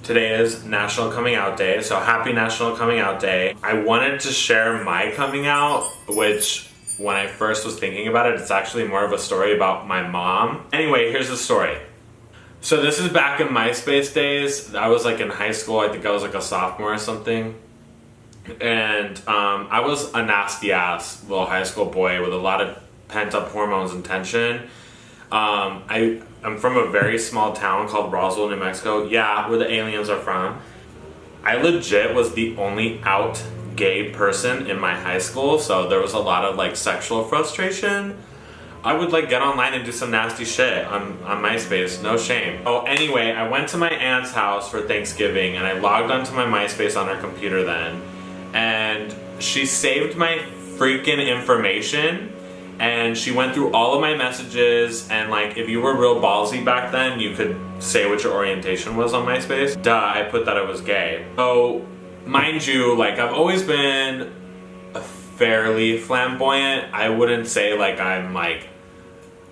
Today is National Coming Out Day, so happy National Coming Out Day. I wanted to share my coming out, which when I first was thinking about it, it's actually more of a story about my mom. Anyway, here's the story. So this is back in Myspace days. I was like in high school, I think I was like a sophomore or something. And I was a nasty ass little high school boy with a lot of pent up hormones and tension. I'm from a very small town called Roswell, New Mexico. Yeah, where the aliens are from. I legit was the only out gay person in my high school, so there was a lot of like sexual frustration. I would like get online and do some nasty shit on MySpace, no shame. Oh, anyway, I went to my aunt's house for Thanksgiving and I logged onto my MySpace on her computer then, and she saved my freaking information. And she went through all of my messages, and like if you were real ballsy back then, you could say what your orientation was on MySpace. Duh, I put that I was gay. So, mind you, like I've always been fairly flamboyant. I wouldn't say like I'm like,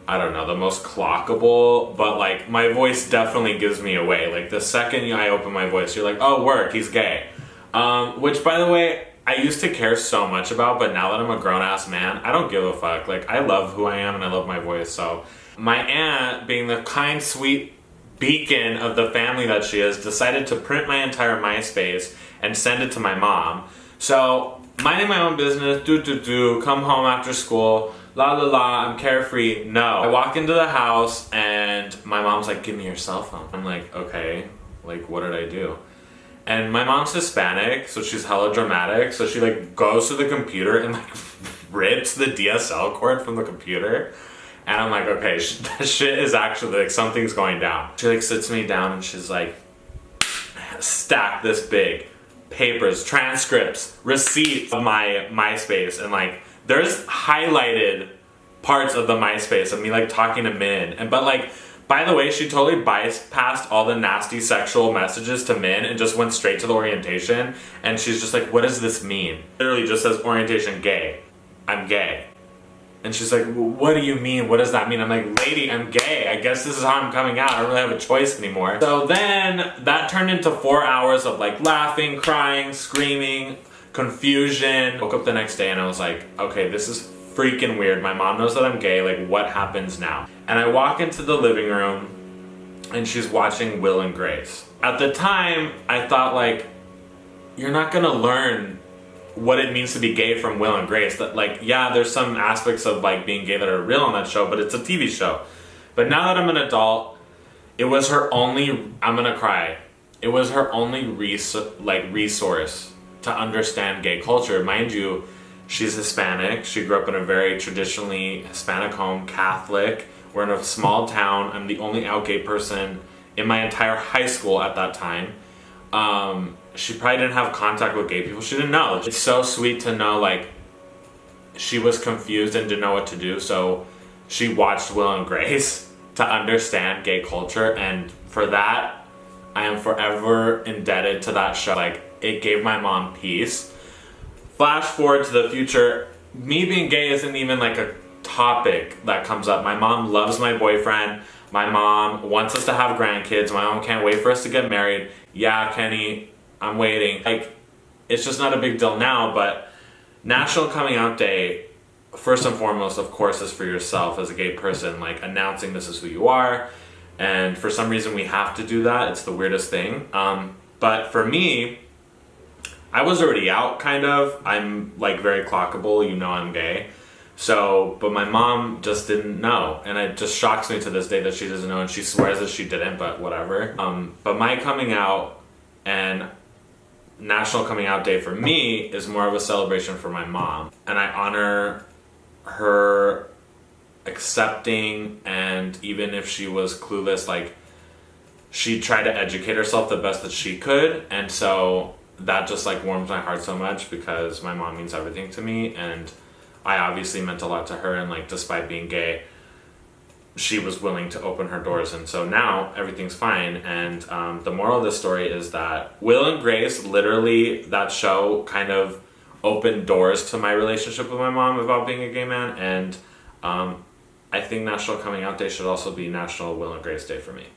I don't know, the most clockable, but like my voice definitely gives me away. Like the second I open my voice, you're like, oh work, he's gay. Which by the way, I used to care so much about, but now that I'm a grown-ass man, I don't give a fuck. Like, I love who I am and I love my voice, so. My aunt, being the kind, sweet beacon of the family that she is, decided to print my entire MySpace and send it to my mom. So, minding my own business, come home after school, la la la, I'm carefree. No. I walk into the house and my mom's like, give me your cell phone. I'm like, okay, like what did I do? And my mom's Hispanic, so she's hella dramatic. So she like goes to the computer and like rips the DSL cord from the computer. And I'm like, okay, that shit is actually like something's going down. She like sits me down and she's like, stack this big, papers, transcripts, receipts of my MySpace, and like there's highlighted parts of the MySpace of me like talking to Min, but like. By the way, she totally bypassed all the nasty sexual messages to Min and just went straight to the orientation. And she's just like, what does this mean? Literally just says orientation gay. I'm gay. And she's like, what do you mean? What does that mean? I'm like, lady, I'm gay. I guess this is how I'm coming out. I don't really have a choice anymore. So then that turned into 4 hours of like laughing, crying, screaming, confusion. Woke up the next day and I was like, okay, this is freaking weird. My mom knows that I'm gay. Like, what happens now? And I walk into the living room and she's watching Will and Grace. At the time, I thought like, you're not gonna learn what it means to be gay from Will and Grace. That like, yeah, there's some aspects of like being gay that are real on that show, but it's a TV show. But now that I'm an adult, it was her only, I'm gonna cry. It was her only resource to understand gay culture. Mind you, she's Hispanic. She grew up in a very traditionally Hispanic home, Catholic. We're in a small town. I'm the only out gay person in my entire high school at that time. She probably didn't have contact with gay people. She didn't know. It's so sweet to know like she was confused and didn't know what to do. So she watched Will and Grace to understand gay culture. And for that, I am forever indebted to that show. Like it gave my mom peace. Flash forward to the future, me being gay isn't even like a topic that comes up. My mom loves my boyfriend. My mom wants us to have grandkids. My mom can't wait for us to get married. Yeah, Kenny, I'm waiting. Like, it's just not a big deal now, but National Coming Out Day, first and foremost, of course, is for yourself as a gay person, like announcing this is who you are. And for some reason, we have to do that. It's the weirdest thing. But for me, I was already out, kind of. I'm like very clockable, you know I'm gay. So, but my mom just didn't know. And it just shocks me to this day that she doesn't know, and she swears that she didn't, but whatever. But my coming out and National Coming Out Day for me is more of a celebration for my mom. And I honor her accepting, and even if she was clueless, like she tried to educate herself the best that she could. And so that just like warms my heart so much because my mom means everything to me, and I obviously meant a lot to her, and like despite being gay, she was willing to open her doors, and so now everything's fine. And the moral of this story is that Will and Grace, literally that show kind of opened doors to my relationship with my mom about being a gay man, and I think National Coming Out Day should also be National Will and Grace Day for me.